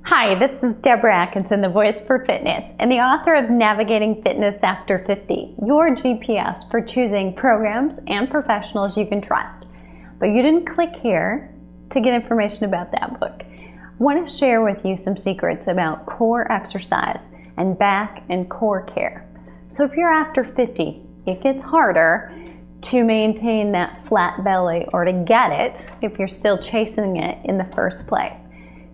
Hi, this is Deborah Atkinson, the voice for fitness, and the author of Navigating Fitness After 50, your GPS for choosing programs and professionals you can trust. But you didn't click here to get information about that book. I want to share with you some secrets about core exercise and back and core care. So if you're after 50, it gets harder to maintain that flat belly or to get it if you're still chasing it in the first place.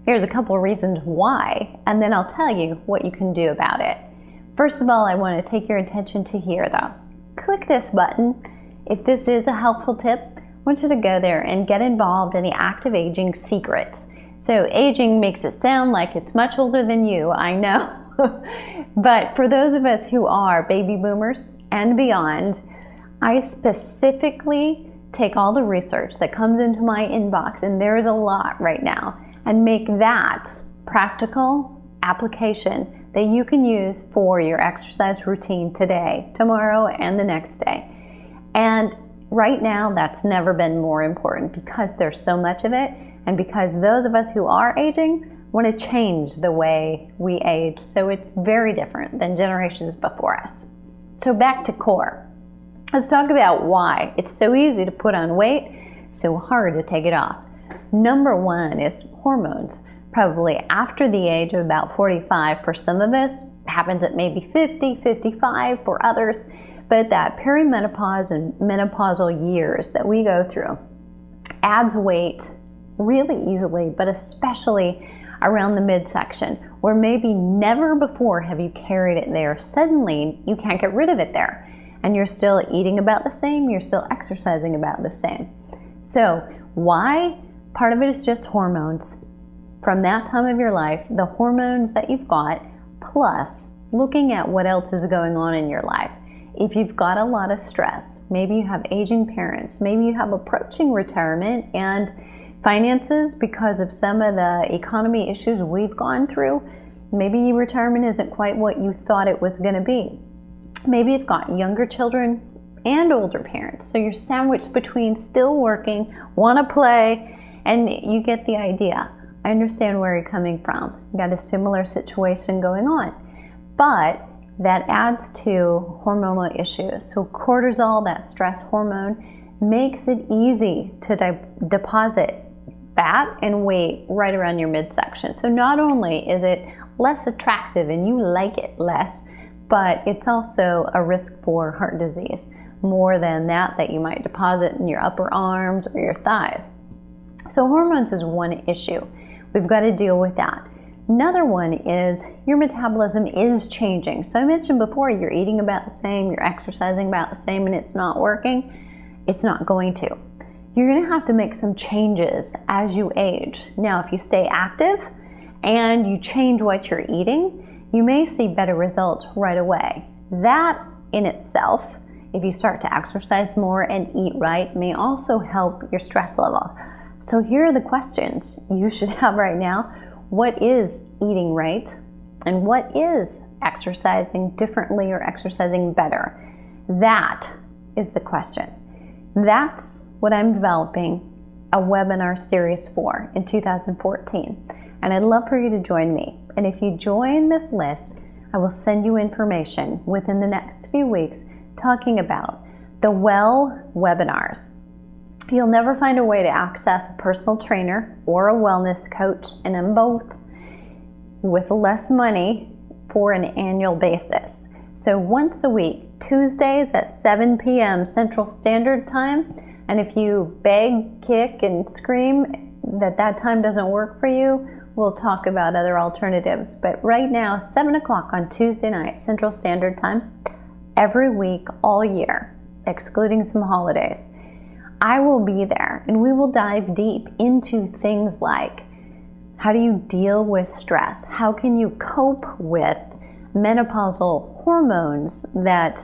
Here's a couple of reasons why, and then I'll tell you what you can do about it. First of all, I want to take your attention to here though. Click this button. If this is a helpful tip, I want you to go there and get involved in the active aging secrets. So aging makes it sound like it's much older than you, I know. But for those of us who are baby boomers and beyond, I specifically take all the research that comes into my inbox, and there is a lot right now, and make that practical application that you can use for your exercise routine today, tomorrow, and the next day. And right now, that's never been more important because there's so much of it, and because those of us who are aging want to change the way we age, so it's very different than generations before us. So back to core. Let's talk about why it's so easy to put on weight, so hard to take it off. Number one is hormones. Probably after the age of about 45 for some of us, happens at maybe 50, 55 for others, but that perimenopause and menopausal years that we go through adds weight really easily, but especially around the midsection, where maybe never before have you carried it there. Suddenly, you can't get rid of it there, and you're still eating about the same, you're still exercising about the same. So why? Part of it is just hormones. From that time of your life, the hormones that you've got, plus looking at what else is going on in your life. If you've got a lot of stress, maybe you have aging parents, maybe you have approaching retirement and finances because of some of the economy issues we've gone through, maybe your retirement isn't quite what you thought it was going to be. Maybe you've got younger children and older parents, so you're sandwiched between still working, want to play, and you get the idea. I understand where you're coming from. You got a similar situation going on. But that adds to hormonal issues. So cortisol, that stress hormone, makes it easy to deposit fat and weight right around your midsection. So not only is it less attractive and you like it less, but it's also a risk for heart disease, more than that you might deposit in your upper arms or your thighs. So hormones is one issue. We've got to deal with that. Another one is your metabolism is changing. So I mentioned before, you're eating about the same, you're exercising about the same, and it's not working. It's not going to. You're going to have to make some changes as you age. Now, if you stay active and you change what you're eating, you may see better results right away. That in itself, if you start to exercise more and eat right, may also help your stress level. So here are the questions you should have right now. What is eating right? And what is exercising differently or exercising better? That is the question. That's what I'm developing a webinar series for in 2014. And I'd love for you to join me. And if you join this list, I will send you information within the next few weeks talking about the Well webinars. You'll never find a way to access a personal trainer or a wellness coach, and them both, with less money for an annual basis. So once a week, Tuesdays at 7 p.m. Central Standard Time, and if you beg, kick, and scream that time doesn't work for you, we'll talk about other alternatives. But right now, 7 o'clock on Tuesday night, Central Standard Time, every week, all year, excluding some holidays, I will be there, and we will dive deep into things like how do you deal with stress? How can you cope with menopausal hormones that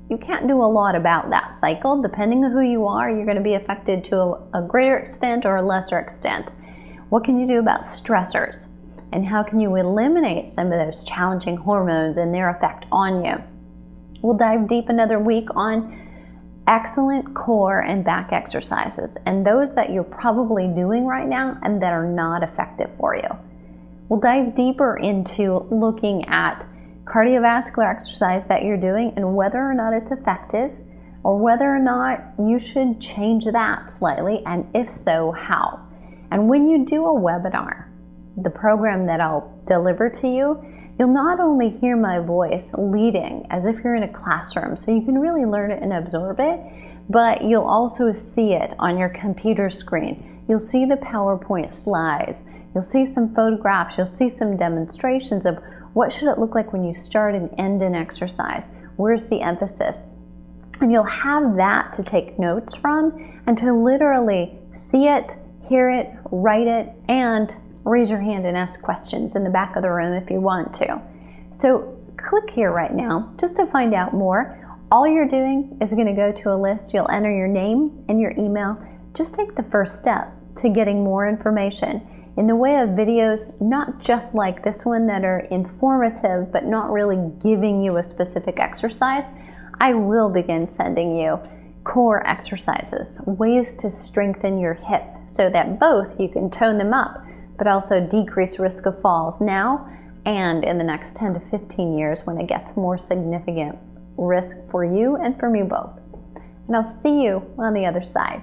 you can't do a lot about that cycle. Depending on who you are, you're going to be affected to a greater extent or a lesser extent. What can you do about stressors? And how can you eliminate some of those challenging hormones and their effect on you? We'll dive deep another week on excellent core and back exercises, and those that you're probably doing right now and that are not effective for you. We'll dive deeper into looking at cardiovascular exercise that you're doing and whether or not it's effective, or whether or not you should change that slightly, and if so, how. And when you do a webinar, the program that I'll deliver to you, you'll not only hear my voice leading as if you're in a classroom, so you can really learn it and absorb it, but you'll also see it on your computer screen. You'll see the PowerPoint slides. You'll see some photographs. You'll see some demonstrations of what should it look like when you start and end an exercise. Where's the emphasis? And you'll have that to take notes from and to literally see it, hear it, write it, and raise your hand and ask questions in the back of the room if you want to. So click here right now just to find out more. All you're doing is going to go to a list. You'll enter your name and your email. Just take the first step to getting more information in the way of videos, not just like this one that are informative but not really giving you a specific exercise. I will begin sending you core exercises, ways to strengthen your hip so that both you can tone them up but also decrease risk of falls now and in the next 10 to 15 years when it gets more significant risk for you and for me both. And I'll see you on the other side.